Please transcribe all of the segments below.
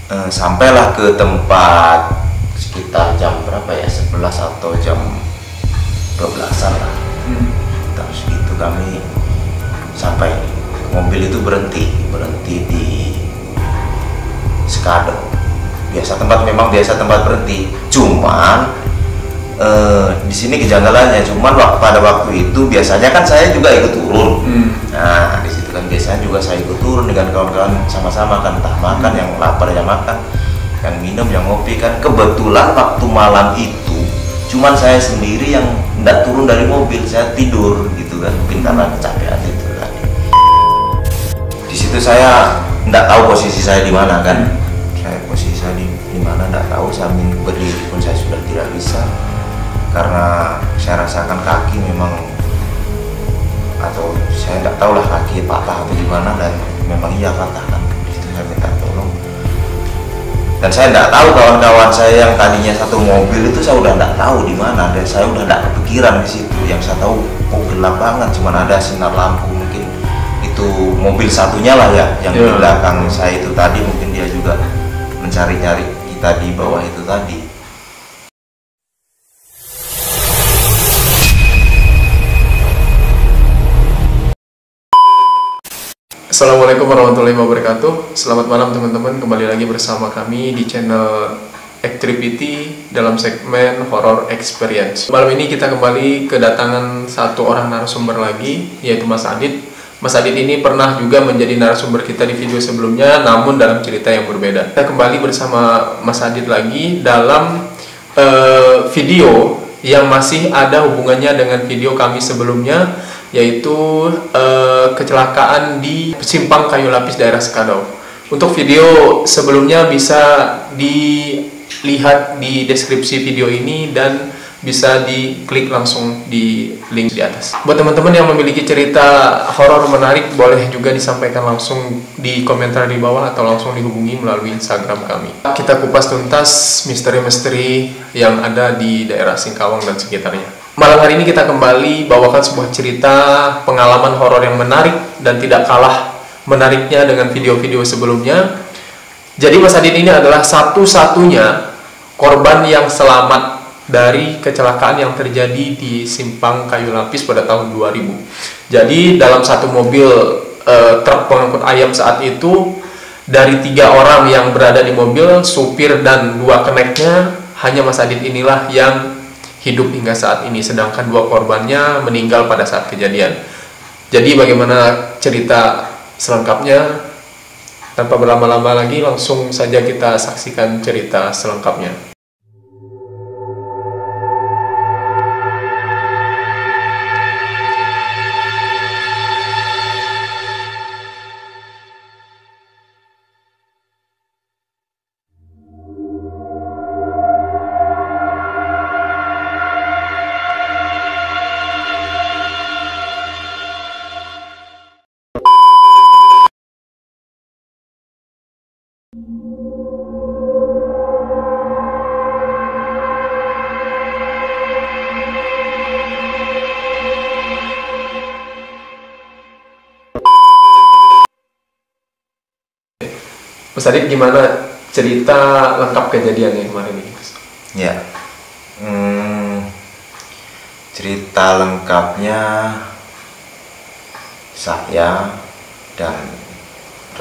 Sampailah ke tempat sekitar jam berapa ya, 11 atau jam 12-an lah. Terus gitu kami sampai mobil itu berhenti di Skado. Memang biasa tempat berhenti. Cuman di sini kejanggalannya, pada waktu itu biasanya kan saya juga ikut turun. Nah, di situ kan biasanya juga saya ikut turun dengan kawan-kawan, sama-sama kan, entah makan, yang lapar yang makan, yang minum yang ngopi kan. Kebetulan waktu malam itu cuman saya sendiri yang tidak turun dari mobil, saya tidur gitu kan, mungkin karena kecapean itu tadi. Di situ saya tidak tahu posisi saya di mana kan. Posisi saya di mana tidak tahu, sambil berdiri pun saya sudah tidak bisa karena saya rasakan kaki memang, atau saya tidak tahu lah kaki patah atau gimana, dan memang iya patah kan. Itu saya minta tolong, dan saya tidak tahu kawan-kawan saya yang tadinya satu mobil itu saya udah tidak tahu di mana, dan saya udah tidak kepikiran di situ. Yang saya tahu gelap banget, cuma ada sinar lampu, mungkin itu mobil satunya lah ya yang di belakang saya itu tadi, mungkin dia juga mencari-nyari kita di bawah itu tadi. Assalamualaikum warahmatullahi wabarakatuh. Selamat malam teman-teman, kembali lagi bersama kami di channel Activity dalam segmen Horror Experience. Malam ini kita kembali kedatangan satu orang narasumber lagi, yaitu Mas Adit. Mas Adit ini pernah juga menjadi narasumber kita di video sebelumnya, namun dalam cerita yang berbeda. Kita kembali bersama Mas Adit lagi dalam video yang masih ada hubungannya dengan video kami sebelumnya, yaitu kecelakaan di Simpang Kayu Lapis daerah Skadau. Untuk video sebelumnya bisa dilihat di deskripsi video ini dan bisa diklik langsung di link di atas. Buat teman-teman yang memiliki cerita horor menarik, boleh juga disampaikan langsung di komentar di bawah atau langsung dihubungi melalui Instagram kami. Kita kupas tuntas misteri-misteri yang ada di daerah Singkawang dan sekitarnya. Malam hari ini kita kembali bawakan sebuah cerita pengalaman horor yang menarik dan tidak kalah menariknya dengan video-video sebelumnya. Jadi Mas Adit ini adalah satu-satunya korban yang selamat dari kecelakaan yang terjadi di Simpang Kayu Lapis pada tahun 2000. Jadi dalam satu mobil truk pengangkut ayam saat itu, dari 3 orang yang berada di mobil, supir dan 2 keneknya, hanya Mas Adit inilah yang hidup hingga saat ini, sedangkan 2 korbannya meninggal pada saat kejadian. Jadi bagaimana cerita selengkapnya? Tanpa berlama-lama lagi, langsung saja kita saksikan cerita selengkapnya. Mas Adit, gimana cerita lengkap kejadiannya kemarin ini, Mas? Ya, cerita lengkapnya saya dan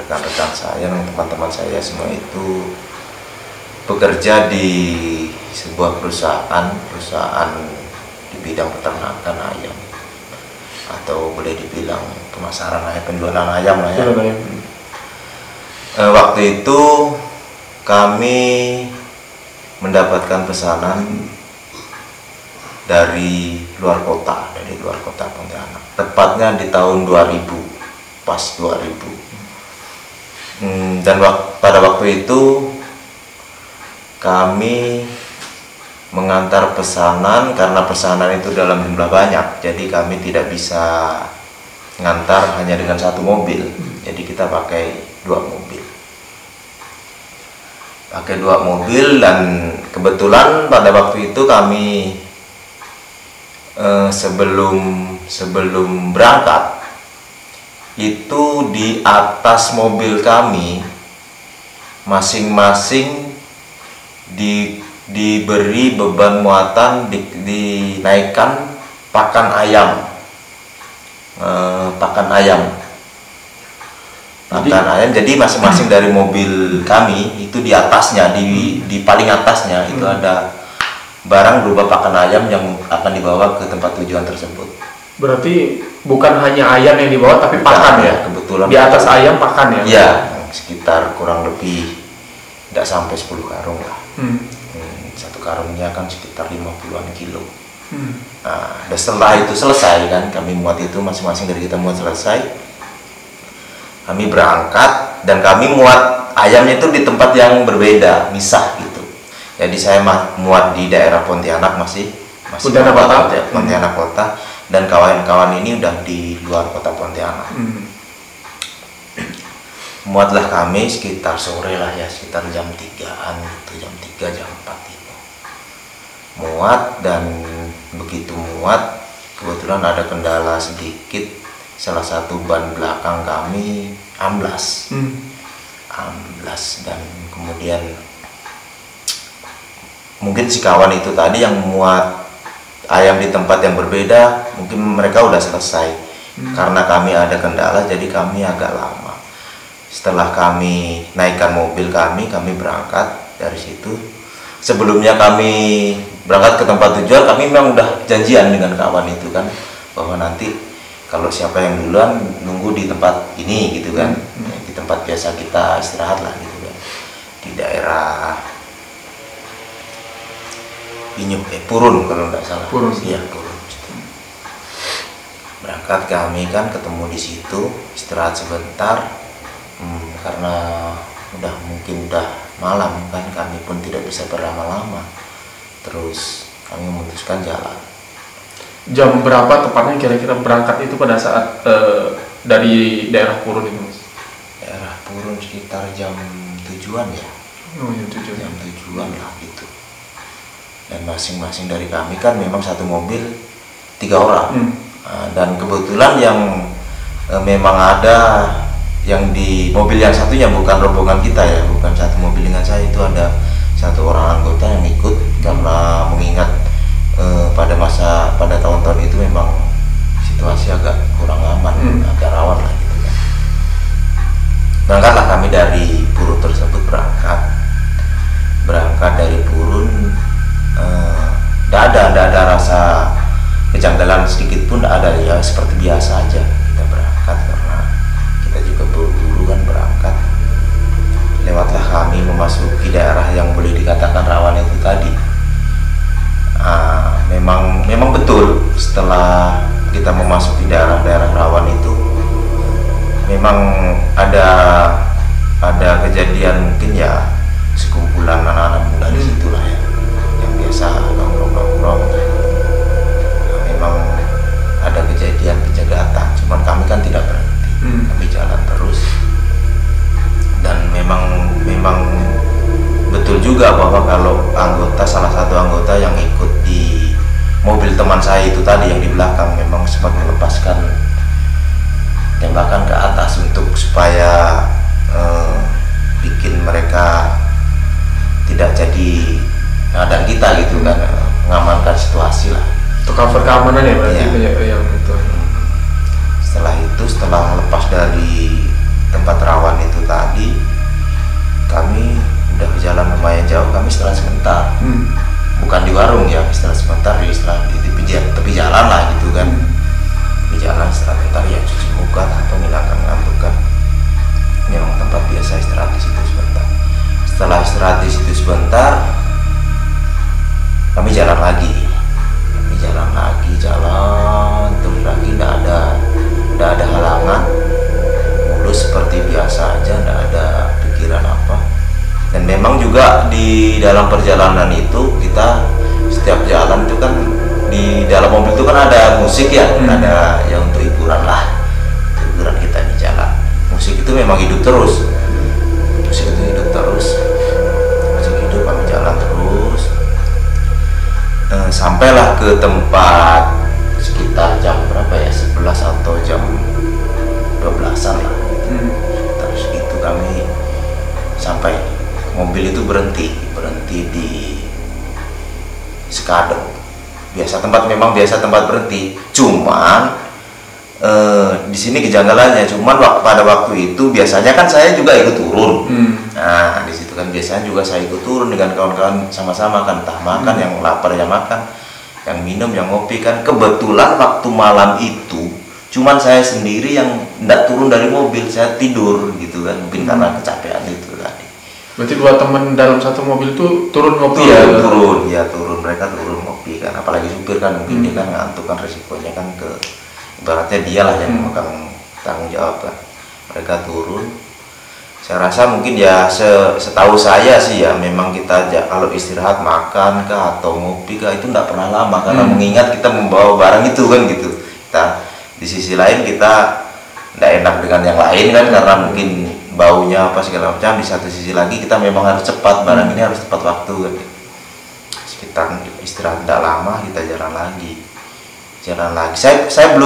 rekan-rekan saya dan teman-teman saya semua itu bekerja di sebuah perusahaan di bidang peternakan ayam, atau boleh dibilang pemasaran ayam, penjualan ayam lah ya. Waktu itu kami mendapatkan pesanan dari luar kota Pontianak, tepatnya di tahun 2000, pas 2000. Dan pada waktu itu kami mengantar pesanan, karena pesanan itu dalam jumlah banyak, jadi kami tidak bisa ngantar hanya dengan 1 mobil, jadi kita pakai 2 mobil. Dan kebetulan pada waktu itu kami sebelum berangkat itu, di atas mobil kami masing-masing diberi beban muatan, dinaikkan pakan ayam. Jadi masing-masing dari mobil kami itu di atasnya, di paling atasnya itu ada barang berupa pakan ayam yang akan dibawa ke tempat tujuan tersebut. Berarti bukan hanya ayam yang dibawa tapi pakan ya? Kebetulan di atas ayam pakan ya? Iya, sekitar kurang lebih tidak sampai 10 karung lah. Satu karungnya kan sekitar 50-an kilo. Nah, dan setelah itu selesai kan, kami muat itu, masing-masing dari kita muat selesai, kami berangkat dan kami muat ayamnya itu di tempat yang berbeda, misah gitu. Jadi saya muat di daerah Pontianak, masih Pontianak kota, dan kawan-kawan ini udah di luar kota Pontianak. Muatlah kami sekitar sore lah ya, sekitar jam 3-an gitu, jam 3 jam 4 gitu. Muat, dan begitu muat kebetulan ada kendala sedikit, salah satu ban belakang kami amblas. Dan kemudian mungkin si kawan itu tadi yang muat ayam di tempat yang berbeda, mungkin mereka udah selesai. Karena kami ada kendala, jadi kami agak lama. Setelah kami naikkan mobil kami berangkat dari situ. Sebelumnya kami berangkat ke tempat tujuan, kami memang udah janjian dengan kawan itu kan, bahwa nanti kalau siapa yang duluan nunggu di tempat ini gitu kan, di tempat biasa kita istirahat lah gitu kan, di daerah Purun kalau nggak salah. Purun. Iya, Purun. Berangkat kami kan ketemu di situ, istirahat sebentar, karena mungkin udah malam kan, kami pun tidak bisa berlama-lama. Terus kami memutuskan jalan. Jam berapa tepatnya kira-kira berangkat itu pada saat dari daerah Purun itu, Mas? Daerah Purun sekitar jam 7-an ya. Jam 7-an lah gitu. Dan masing-masing dari kami kan memang satu mobil 3 orang. Dan kebetulan yang memang ada yang di mobil yang satunya bukan rombongan kita ya, bukan satu mobil dengan saya, itu ada satu orang anggota yang ikut, karena mengingat pada tahun-tahun itu memang situasi agak kurang aman, agak rawan lah gitu kan. Berangkatlah kami dari Purun tersebut, berangkat dari Purun. Tidak ada rasa kejanggalan sedikit pun, ada ya, seperti biasa aja kita berangkat, karena kita juga buru-buru kan berangkat. Lewatlah kami memasuki daerah yang boleh dikatakan rawan itu tadi. Memang betul, setelah kita memasuki daerah-daerah rawan itu memang ada kejadian, mungkin ya sekumpulan anak-anak muda di situ lah ya, yang biasa nongkrong. Memang ada kejadian penjagatan, cuman kami kan tidak berhenti, kami jalan terus. Dan memang betul juga bahwa kalau salah satu anggota yang ikut di mobil teman saya itu tadi yang di belakang memang sempat melepaskan tembakan ke atas supaya bikin mereka tidak jadi ngadang kita gitu kan, mengamankan situasi lah. Untuk cover keamanan ya berarti yang itu. Setelah lepas dari tempat rawan itu tadi, kami udah jalan lumayan jauh. Kami istirahat sebentar, bukan di warung ya, istirahat sebentar di tepi jalan lah gitu kan. Di jalan istirahat sebentar ya, cuci muka atau menghilangkan ngantuk kan. Memang tempat biasa istirahat di situ sebentar. Setelah istirahat di situ sebentar, kami jalan lagi, terus lagi, tidak ada halangan, mulus seperti biasa aja, tidak ada pikiran apa. Dan memang juga di dalam perjalanan itu, kita setiap jalan itu kan di dalam mobil itu kan ada musik ya, ada ya untuk hiburan lah, hiburan kita di jalan. Musik itu memang hidup terus, kami jalan terus. Sampailah ke tempat sekitar jam berapa ya, 11 atau jam 12-an lah. Terus gitu kami sampai berhenti di Sekado. Memang biasa tempat berhenti. Cuman di sini kejanggalannya. Cuman pada waktu itu biasanya kan saya juga ikut turun. Nah, di situ kan biasanya juga saya ikut turun dengan kawan-kawan sama-sama kan, entah makan, yang lapar ya makan, yang minum, yang ngopi kan. Kebetulan waktu malam itu cuman saya sendiri yang tidak turun dari mobil, saya tidur gitu kan, mungkin karena kecapean itu tadi. Berarti dua teman dalam satu mobil itu turun ngopi turun, mereka turun ngopi kan, apalagi supir kan mungkin dia kan ngantuk kan, resikonya kan ibaratnya dialah yang memegang tanggung jawab kan. Mereka turun, saya rasa mungkin ya setahu saya sih ya, memang kita kalau istirahat makan kah atau ngopi kah itu tidak pernah lama, karena mengingat kita membawa barang itu kan gitu. Kita di sisi lain kita tidak enak dengan yang lain kan, karena mungkin baunya apa segala macam. Di satu sisi lagi kita memang harus cepat, barang ini harus tepat waktu kan. Sekitar istirahat tidak lama, kita jalan lagi. Saya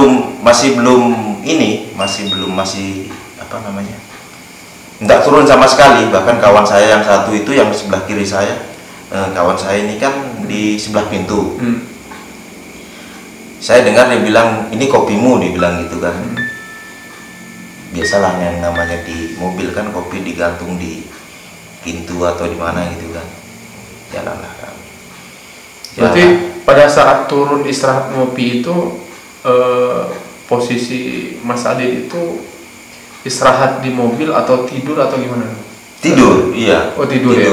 masih apa namanya, tidak turun sama sekali. Bahkan kawan saya yang satu itu yang sebelah kiri saya, kawan saya ini kan di sebelah pintu. Saya dengar dia bilang, ini kopimu, dia bilang gitu kan. Biasalah yang namanya di mobil kan, kopi digantung di pintu atau di mana gitu kan. Jalanlah kami. Berarti pada saat turun istirahat ngopi itu posisi Mas Adit itu istirahat di mobil atau tidur atau gimana? Tidur, iya. Oh tidur. Ya?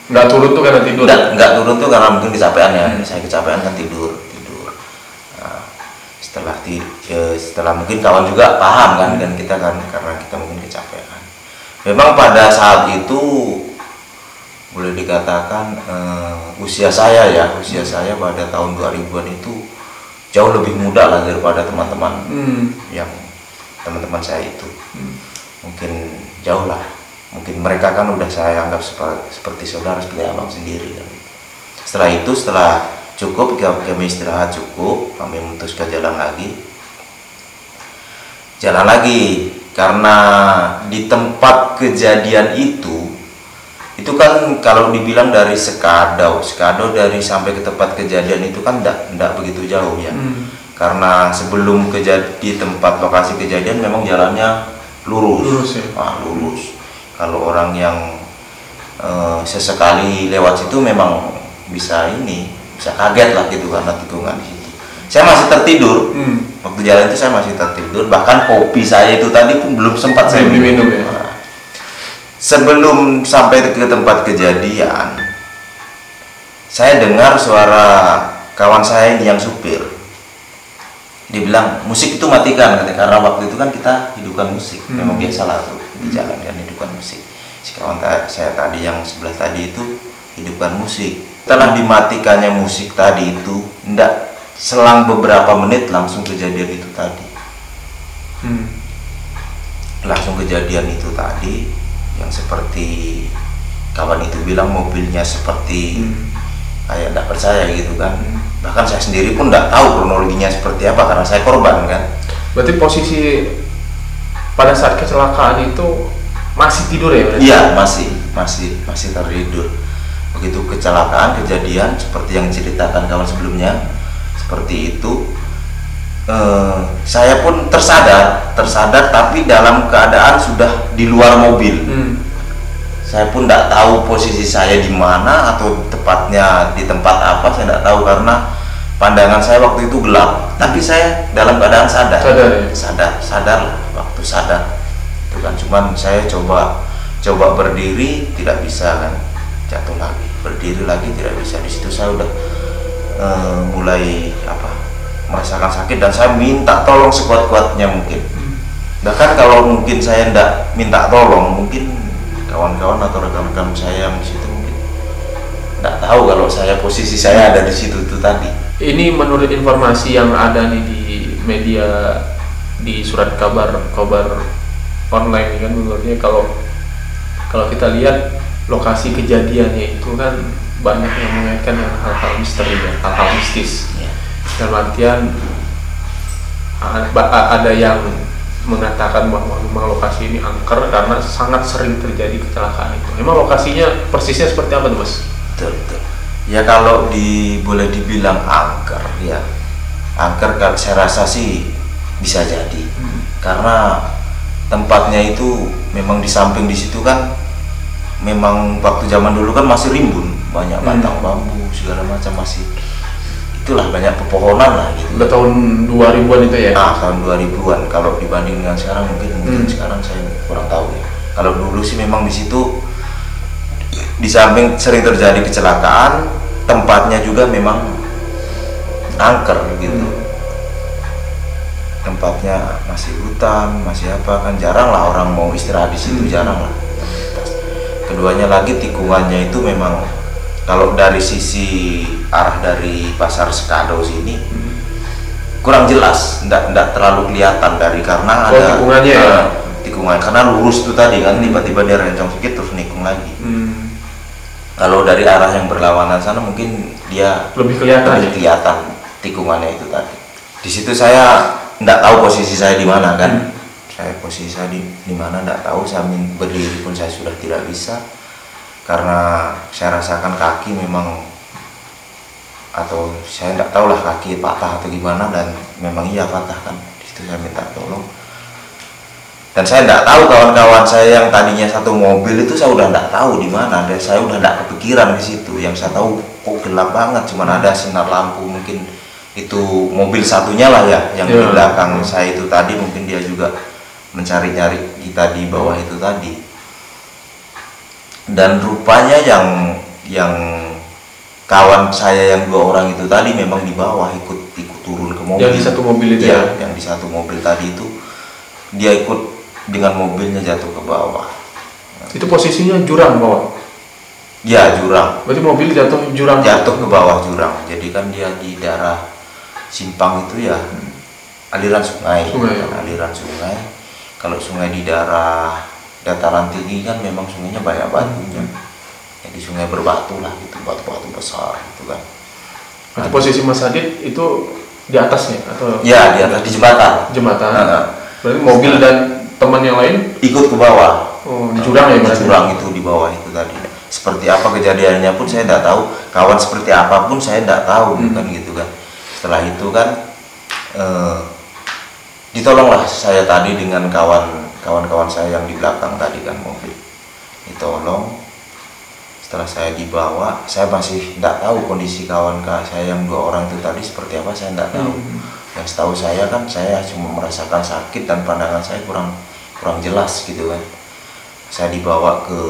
Nggak turun tuh karena tidur? Nggak turun tuh karena mungkin kecapean ya. Saya kecapean kan tidur. Nah, setelah mungkin kawan juga paham kan, dan kita kan karena kita mungkin kecapean. Memang pada saat itu boleh dikatakan usia saya pada tahun 2000-an itu jauh lebih muda lah daripada teman-teman yang teman-teman saya itu. Mungkin jauh lah, mungkin mereka kan udah saya anggap seperti saudara, seperti abang sendiri kan. Setelah cukup kami istirahat, cukup kami memutuskan jalan lagi karena di tempat kejadian itu kan kalau dibilang dari Sekado dari sampai ke tempat kejadian itu kan enggak begitu jauh ya. Karena sebelum di tempat lokasi kejadian memang jalannya lurus ya? Lurus. Kalau orang yang sesekali lewat situ memang bisa kaget lah gitu, karena tikungan di situ. Saya masih tertidur. Waktu jalan itu saya masih tertidur, bahkan kopi saya itu tadi pun belum sempat saya minum ya. Sebelum sampai ke tempat kejadian, saya dengar suara kawan saya yang supir. Dia bilang, musik itu matikan, karena waktu itu kan kita hidupkan musik. Memang biasalah tuh di jalan kan hidupkan musik. Si kawan saya tadi yang sebelah tadi itu hidupkan musik. Setelah dimatikannya musik tadi itu, selang beberapa menit langsung kejadian itu tadi. Langsung kejadian itu tadi, yang seperti kawan itu bilang mobilnya seperti kayak tidak percaya gitu kan. Bahkan saya sendiri pun tidak tahu kronologinya seperti apa, karena saya korban kan. Berarti posisi pada saat kecelakaan itu masih tidur ya? Iya, masih tertidur. Begitu kecelakaan, kejadian seperti yang diceritakan kawan sebelumnya, seperti itu. Saya pun tersadar tapi dalam keadaan sudah di luar mobil. Saya pun tidak tahu posisi saya di mana atau tepatnya di tempat apa, saya tidak tahu karena pandangan saya waktu itu gelap. Tapi saya dalam keadaan sadar lah, waktu sadar. Itu kan cuman saya coba berdiri, tidak bisa kan, jatuh lagi, berdiri lagi tidak bisa. Di situ saya udah mulai merasakan sakit, dan saya minta tolong sekuat-kuatnya mungkin. Bahkan kalau mungkin saya tidak minta tolong, mungkin kawan-kawan atau rekan-rekan saya yang di situ mungkin tidak tahu kalau posisi saya ada di situ itu tadi. Ini menurut informasi yang ada nih di media, di surat kabar online kan, menurutnya kalau kita lihat lokasi kejadiannya itu kan banyak yang mengaitkan dengan hal-hal misteri ya, hal-hal mistis. Dalam artian ada yang mengatakan bahwa memang lokasi ini angker karena sangat sering terjadi kecelakaan itu. Memang lokasinya persisnya seperti apa tuh, Bos? Betul, betul. Ya kalau boleh dibilang angker ya, angker kan saya rasa sih bisa jadi. Karena tempatnya itu memang di samping di situ kan, memang waktu zaman dulu kan masih rimbun, banyak batang bambu segala macam, masih itulah banyak pepohonan lah gitu. Udah tahun 2000-an itu ya? Tahun 2000-an. Kalau dibanding dengan sekarang mungkin sekarang saya kurang tahu ya. Kalau dulu sih memang di situ di samping sering terjadi kecelakaan, tempatnya juga memang angker gitu. Tempatnya masih hutan, masih apa kan, jarang lah orang mau istirahat di situ, jarang lah. Keduanya lagi tikungannya itu memang kalau dari sisi arah dari pasar Sekado sini kurang jelas, enggak terlalu kelihatan karena ada tikungannya tikungan karena lurus itu tadi kan, tiba-tiba dia rencong sedikit terus nikung lagi. Kalau dari arah yang berlawanan sana mungkin dia lebih kelihatan tikungannya itu tadi. Di situ saya enggak tahu posisi saya di mana kan. Posisi saya di mana enggak tahu, saya berdiri pun saya sudah tidak bisa. Karena saya rasakan kaki memang, atau saya tidak tahu lah kaki patah atau gimana, dan memang iya patah kan. Di situ saya minta tolong, dan saya tidak tahu kawan-kawan saya yang tadinya satu mobil itu saya udah tidak tahu di mana, dan saya udah tidak kepikiran di situ. Yang saya tahu kok gelap banget, cuman ada sinar lampu, mungkin itu mobil satunya lah ya yang di belakang saya itu tadi, mungkin dia juga mencari-nyari kita di bawah itu tadi. Dan rupanya yang kawan saya yang 2 orang itu tadi memang di bawah ikut turun ke mobil. Yang di satu mobil itu ya? Yang di satu mobil tadi itu dia ikut dengan mobilnya jatuh ke bawah. Itu posisinya jurang bawah? Ya, jurang. Berarti mobil jatuh jurang? Jatuh ke bawah jurang. Jadi kan dia di daerah simpang itu ya, aliran sungai. Aliran sungai. Kalau sungai di daerah dataran tinggi kan memang sungainya banyak batunya. Jadi sungai berbatu lah gitu, batu-batu besar gitu kan. Berarti posisi Mas Adit itu di atasnya atau? Ya, di atas, di jembatan. Berarti mobil dan teman yang lain ikut ke bawah. Di jurang ya? Di jurang itu, di bawah itu tadi. Seperti apa kejadiannya pun saya tidak tahu, kawan seperti apapun saya tidak tahu kan gitu kan. Setelah itu kan ditolonglah saya tadi dengan kawan-kawan saya yang di belakang tadi kan, mobil ditolong. Setelah saya dibawa, saya masih tidak tahu kondisi kawan saya yang 2 orang itu tadi seperti apa, saya tidak tahu. Yang setahu saya kan, saya cuma merasakan sakit dan pandangan saya kurang jelas gitu kan. Saya dibawa ke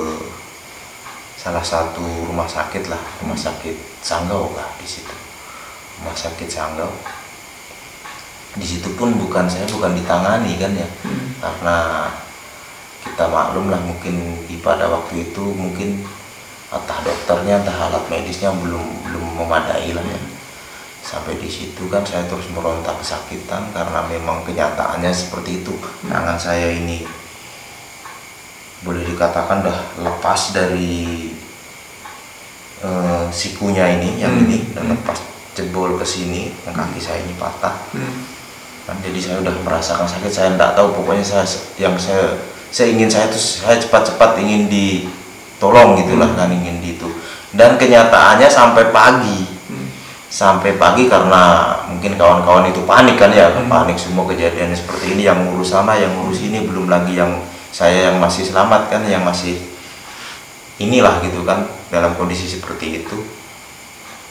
salah satu rumah sakit lah, rumah sakit Sanggau lah di situ, rumah sakit Sanggau. Di situ pun saya bukan ditangani kan ya, karena kita maklum lah, mungkin pada waktu itu mungkin entah dokternya entah alat medisnya belum memadai lah ya. Sampai di situ kan saya terus meronta kesakitan karena memang kenyataannya seperti itu. Tangan saya ini boleh dikatakan dah lepas dari sikunya ini, yang ini dan lepas jebol ke sini, yang kaki saya ini patah. Jadi saya udah merasakan sakit, saya tidak tahu, pokoknya saya ingin saya cepat-cepat ingin ditolong gitulah kan, ingin itu. Dan kenyataannya sampai pagi karena mungkin kawan-kawan itu panik kan ya, panik semua kejadian seperti ini, yang ngurus sana, yang ngurus ini, belum lagi yang saya yang masih selamat kan, yang masih inilah gitu kan dalam kondisi seperti itu.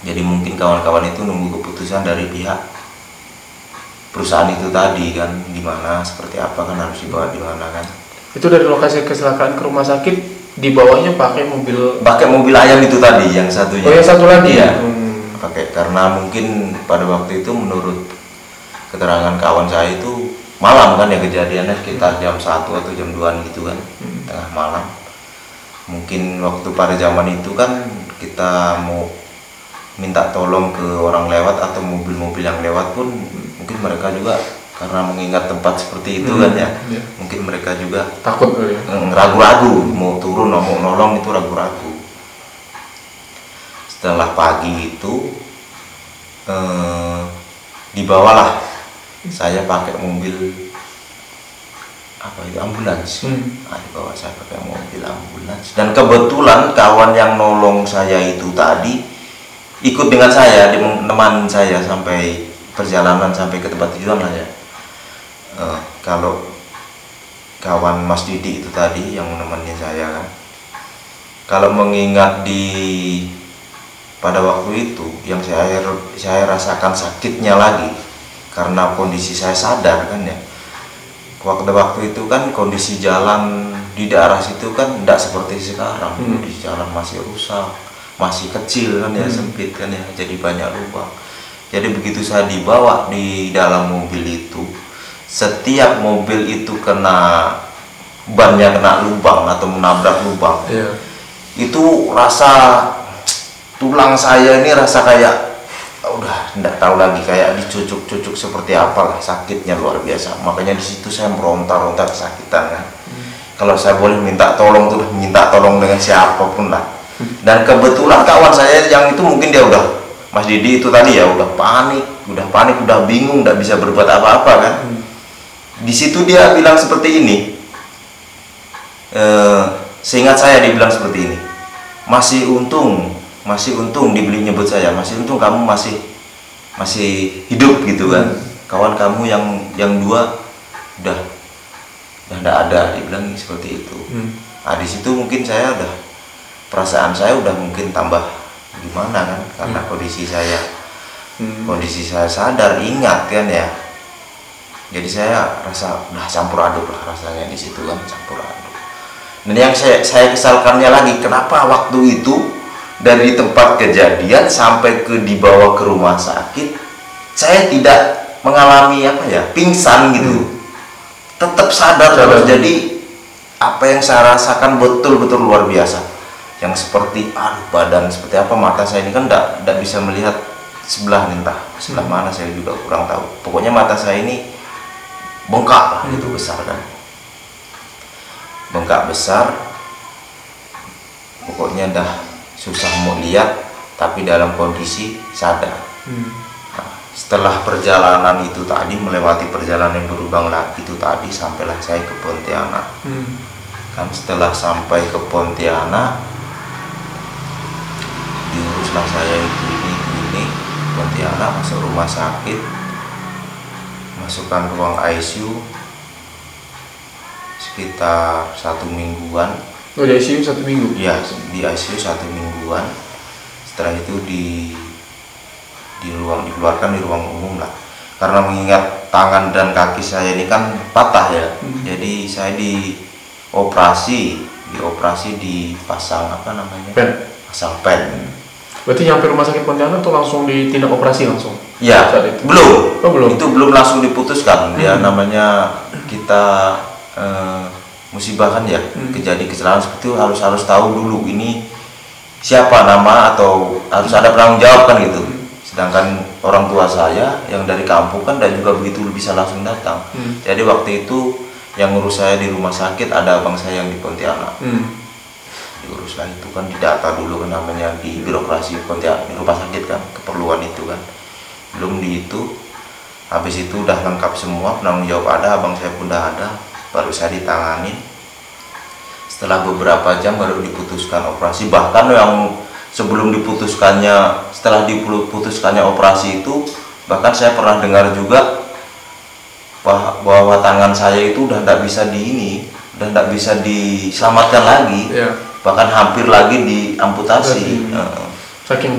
Jadi mungkin kawan-kawan itu nunggu keputusan dari pihak perusahaan itu tadi kan, gimana seperti apa kan, harus dibawa di mana kan. Itu dari lokasi kecelakaan ke rumah sakit dibawanya pakai mobil ayam itu tadi, yang satunya. Oh, yang satu lagi ya. Pakai, karena mungkin pada waktu itu menurut keterangan kawan saya itu malam kan ya kejadiannya, sekitar jam 1 atau jam 2 gitu kan, tengah malam. Mungkin waktu pada zaman itu kan kita mau minta tolong ke orang lewat atau mobil-mobil yang lewat pun mungkin mereka juga karena mengingat tempat seperti itu kan ya, mungkin mereka juga takut ya, ragu-ragu mau turun mau nolong, itu ragu-ragu. Setelah pagi itu dibawalah saya pakai mobil apa itu ambulans. Dibawa saya pakai mobil ambulans, dan kebetulan kawan yang nolong saya itu tadi ikut dengan saya, menemani saya sampai perjalanan sampai ke tempat tujuan lah ya. Kalau kawan Mas Didi itu tadi yang menemani saya kan, kalau mengingat pada waktu itu yang saya rasakan sakitnya lagi karena kondisi saya sadar kan ya. Waktu itu kan kondisi jalan di daerah situ kan tidak seperti sekarang. Kondisi jalan masih rusak, masih kecil kan ya, sempit kan ya, jadi banyak lubang. Jadi begitu saya dibawa di dalam mobil itu, setiap mobil itu kena bannya, kena lubang atau menabrak lubang, itu rasa tulang saya ini rasa kayak udah tidak tahu lagi, kayak dicucuk-cucuk seperti apalah, sakitnya luar biasa. Makanya di situ saya meronta-ronta kesakitan kan. Kalau saya boleh minta tolong tuh minta tolong dengan siapapun lah. Dan kebetulan kawan saya yang itu mungkin dia udah, Mas Didi itu tadi ya, udah panik, udah bingung, tidak bisa berbuat apa-apa kan. Di situ dia bilang seperti ini. Seingat saya dia bilang seperti ini. Masih untung dibeli, nyebut saya, masih untung kamu masih hidup gitu kan. Kawan kamu yang dua udah tidak ada, dibilang seperti itu. Di situ mungkin saya udah, perasaan saya udah mungkin tambah gimana kan, karena kondisi saya sadar, ingat kan ya. Jadi saya rasa udah campur aduk lah rasanya di situ kan, campur aduk. Dan yang saya kesalkannya lagi, kenapa waktu itu dari tempat kejadian sampai dibawa ke rumah sakit, saya tidak mengalami pingsan gitu, tetap sadar terus. Jadi apa yang saya rasakan betul-betul luar biasa, yang seperti badan seperti apa, mata saya ini kan tidak bisa melihat sebelah nih, entah sebelah mana saya juga kurang tahu. Pokoknya mata saya ini bengkak lah gitu, besar kan, bengkak besar, pokoknya dah susah mau lihat, tapi dalam kondisi sadar. Nah, setelah perjalanan itu tadi, melewati perjalanan yang berlubang lagi itu tadi, sampailah saya ke Pontianak. Kan setelah sampai ke Pontianak, diuruslah saya ini Pontianak, masuk rumah sakit, masukkan ruang ICU sekitar 1 mingguan. Oh, di ICU 1 minggu? Iya, di ICU 1 mingguan. Setelah itu dikeluarkan di ruang umum lah. Karena mengingat tangan dan kaki saya ini kan patah ya. Jadi saya dioperasi dipasang pasang pen. Berarti nyampe rumah sakit Pontianak tuh langsung ditindak operasi langsung? Ya, belum. Belum. Itu belum langsung diputuskan. Dia namanya kita musibah kan ya, kecelakaan seperti itu harus tahu dulu ini siapa nama, atau harus ada penanggung jawab kan gitu. Sedangkan orang tua saya yang dari kampung kan dan juga begitu bisa langsung datang. Jadi waktu itu yang ngurus saya di rumah sakit ada abang saya yang di Pontianak. Diuruslah itu kan, didata dulu kan, namanya di birokrasi Pontianak, di rumah sakit kan, keperluan itu kan. Belum di itu, habis itu udah lengkap semua, penanggung jawab ada, abang saya pun udah ada, baru saya ditangani. Setelah beberapa jam baru diputuskan operasi. Bahkan yang sebelum setelah diputuskannya operasi itu, bahkan saya pernah dengar juga bahwa tangan saya itu udah tidak bisa diselamatkan lagi. Bahkan hampir lagi diamputasi. Saking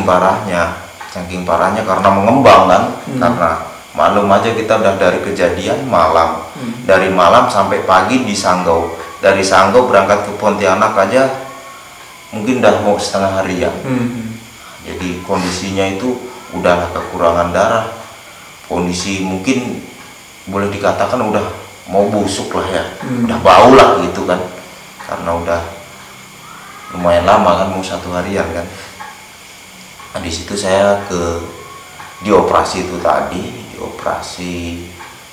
parahnya. Saking parahnya karena mengembang kan. Karena maklum aja kita udah dari kejadian malam, dari malam sampai pagi di Sanggau, dari Sanggau berangkat ke Pontianak aja mungkin udah mau setengah harian. Jadi kondisinya itu udah kekurangan darah, kondisi mungkin boleh dikatakan udah mau busuk lah ya, udah bau lah gitu kan, karena udah lumayan lama kan, mau 1 harian kan. Nah, di situ saya dioperasi itu tadi, dioperasi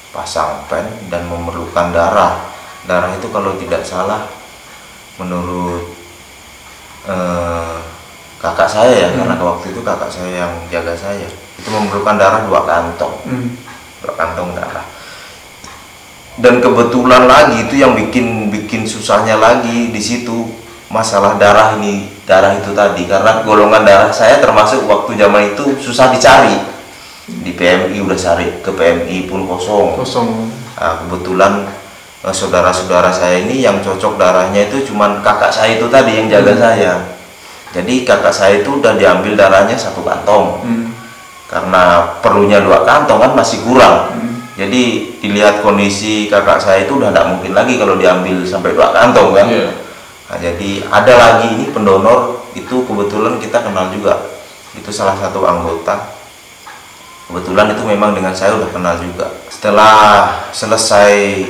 pasang pen dan memerlukan darah. Darah itu kalau tidak salah menurut kakak saya ya, karena waktu itu kakak saya yang jaga saya, itu memerlukan darah 2 kantong. 2 kantong darah. Dan kebetulan lagi itu yang bikin susahnya lagi di situ masalah darah itu tadi, karena golongan darah saya termasuk waktu zaman itu susah dicari. Di PMI udah cari, ke PMI pun kosong. Nah, kebetulan saudara-saudara saya ini yang cocok darahnya itu cuman kakak saya itu tadi yang jaga saya. Jadi kakak saya itu udah diambil darahnya 1 kantong. Karena perlunya 2 kantong kan masih kurang. Jadi dilihat kondisi kakak saya itu udah tidak mungkin lagi kalau diambil sampai 2 kantong kan. Nah, jadi ada lagi ini pendonor, itu kebetulan kita kenal juga. Itu salah satu anggota. Kebetulan itu memang dengan saya udah kenal juga. Setelah selesai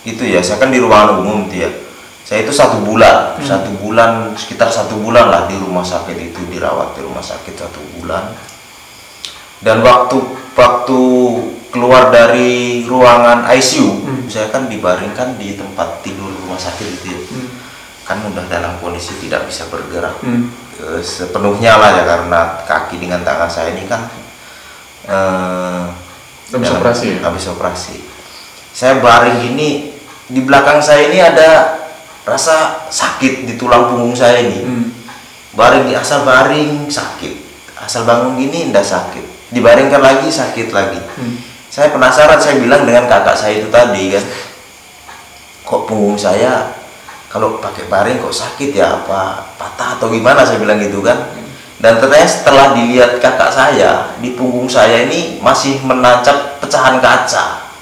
itu ya, saya kan di ruangan umum itu ya. Saya itu 1 bulan, 1 bulan, sekitar 1 bulan lah di rumah sakit itu, dirawat di rumah sakit 1 bulan. Dan waktu keluar dari ruangan ICU, saya kan dibaringkan di tempat tidur rumah sakit itu ya. Kan udah dalam kondisi tidak bisa bergerak sepenuhnya lah ya, karena kaki dengan tangan saya ini kan habis operasi. Saya baring gini, di belakang saya ini ada rasa sakit di tulang punggung saya ini. Asal baring sakit, asal bangun gini ndak sakit, dibaringkan lagi sakit lagi. Saya penasaran, saya bilang dengan kakak saya itu tadi kan, kok punggung saya kalau pakai baring kok sakit ya, apa patah atau gimana, saya bilang gitu kan. Dan ternyata setelah dilihat kakak saya, di punggung saya ini masih menancap pecahan kaca.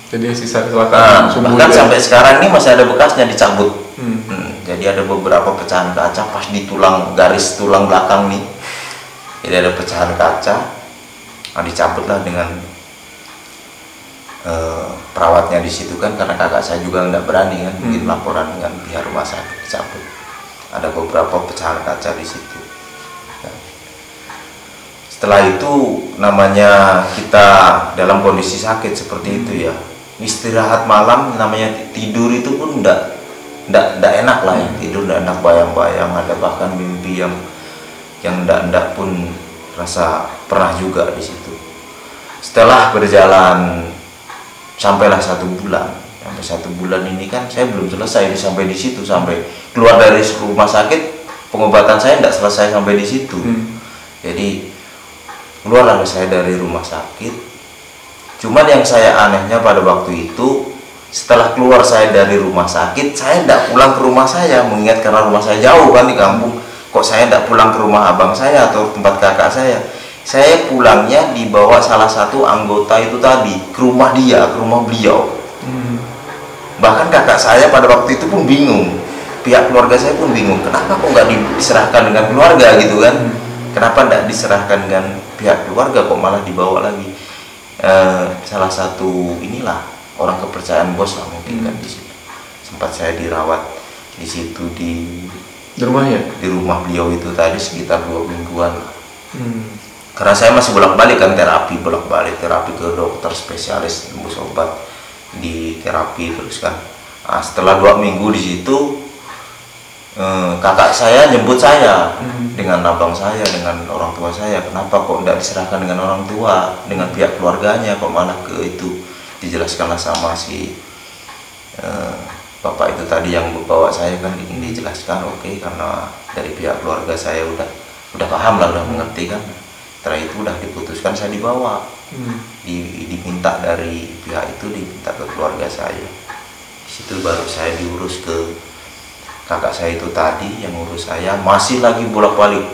Jadi sisa kecelakaan bahkan sampai sekarang ini masih ada bekasnya dicabut. Jadi ada beberapa pecahan kaca pas di garis tulang belakang nih. Jadi ada pecahan kaca, dicabutlah dengan perawatnya di situ kan, karena kakak saya juga nggak berani kan bikin laporan dengan pihak rumah sakit, dicabut. Ada beberapa pecahan kaca di situ. Setelah itu namanya kita dalam kondisi sakit seperti itu ya, istirahat malam namanya tidur itu pun ndak enak lah ya, tidur ndak enak, bayang-bayang, ada bahkan mimpi yang ndak pun rasa pernah juga di situ. Setelah berjalan sampailah 1 bulan, sampai 1 bulan ini kan saya belum selesai sampai di situ, sampai keluar dari rumah sakit pengobatan saya ndak selesai sampai di situ. Jadi keluarlah saya dari rumah sakit. Cuman yang saya anehnya pada waktu itu, setelah keluar saya dari rumah sakit, saya tidak pulang ke rumah saya, mengingat karena rumah saya jauh kan di kampung. Kok saya tidak pulang ke rumah abang saya atau tempat kakak saya? Saya pulangnya dibawa salah satu anggota itu tadi ke rumah dia, ke rumah beliau. Bahkan kakak saya pada waktu itu pun bingung, pihak keluarga saya pun bingung, kenapa kok nggak diserahkan dengan keluarga gitu kan? Kenapa tidak diserahkan dengan pihak keluarga, kok malah dibawa lagi? Salah satu inilah orang kepercayaan bos lah mungkin kan di situ. Sempat saya dirawat di situ di rumahnya, di rumah beliau itu tadi sekitar 2 mingguan lah. Karena saya masih bolak-balik kan terapi ke dokter spesialis, tembus obat di terapi terus kan. Nah, setelah 2 minggu di situ, kakak saya jemput saya dengan abang saya, dengan orang tua saya. Kenapa kok tidak diserahkan dengan orang tua, dengan pihak keluarganya, kok malah ke itu? Dijelaskanlah sama si bapak itu tadi yang bawa saya kan, dijelaskan oke, karena dari pihak keluarga saya udah paham lah, udah mengerti kan. Setelah itu udah diputuskan saya dibawa, diminta dari pihak itu, diminta ke keluarga saya. Di situ baru saya diurus ke kakak saya itu tadi yang ngurus saya, masih lagi bolak-balik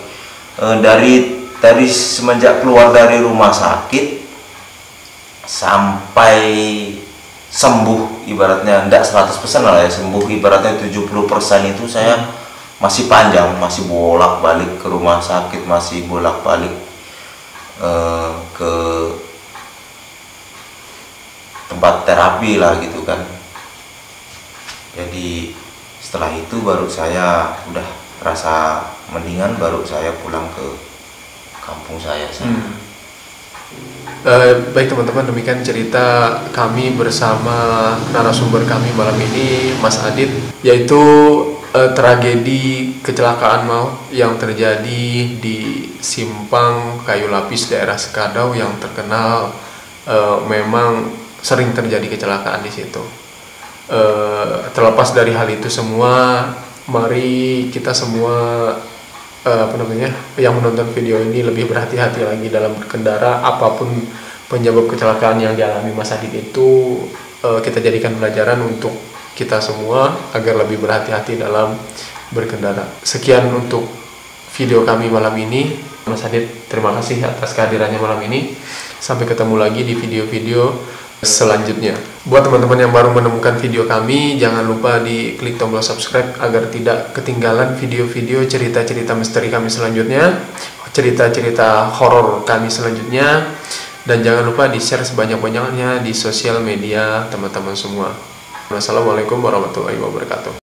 dari semenjak keluar dari rumah sakit sampai sembuh, ibaratnya enggak 100% lah ya, sembuh ibaratnya 70% itu saya masih panjang, masih bolak-balik ke rumah sakit, masih bolak-balik ke tempat terapi lah gitu kan. Jadi setelah itu baru saya udah rasa mendingan, baru saya pulang ke kampung saya. Baik teman-teman, demikian cerita kami bersama narasumber kami malam ini, Mas Adit, yaitu tragedi kecelakaan maut yang terjadi di Simpang Kayu Lapis daerah Sekadau, yang terkenal memang sering terjadi kecelakaan di situ. Terlepas dari hal itu semua, mari kita semua yang menonton video ini lebih berhati-hati lagi dalam berkendara. Apapun penyebab kecelakaan yang dialami Mas Adit itu, kita jadikan pelajaran untuk kita semua agar lebih berhati-hati dalam berkendara. Sekian untuk video kami malam ini. Mas Adit, terima kasih atas kehadirannya malam ini. Sampai ketemu lagi di video-video selanjutnya. Buat teman-teman yang baru menemukan video kami, jangan lupa di klik tombol subscribe agar tidak ketinggalan video-video cerita-cerita misteri kami selanjutnya, cerita-cerita horor kami selanjutnya, dan jangan lupa di share sebanyak-banyaknya di sosial media teman-teman semua. Wassalamualaikum warahmatullahi wabarakatuh.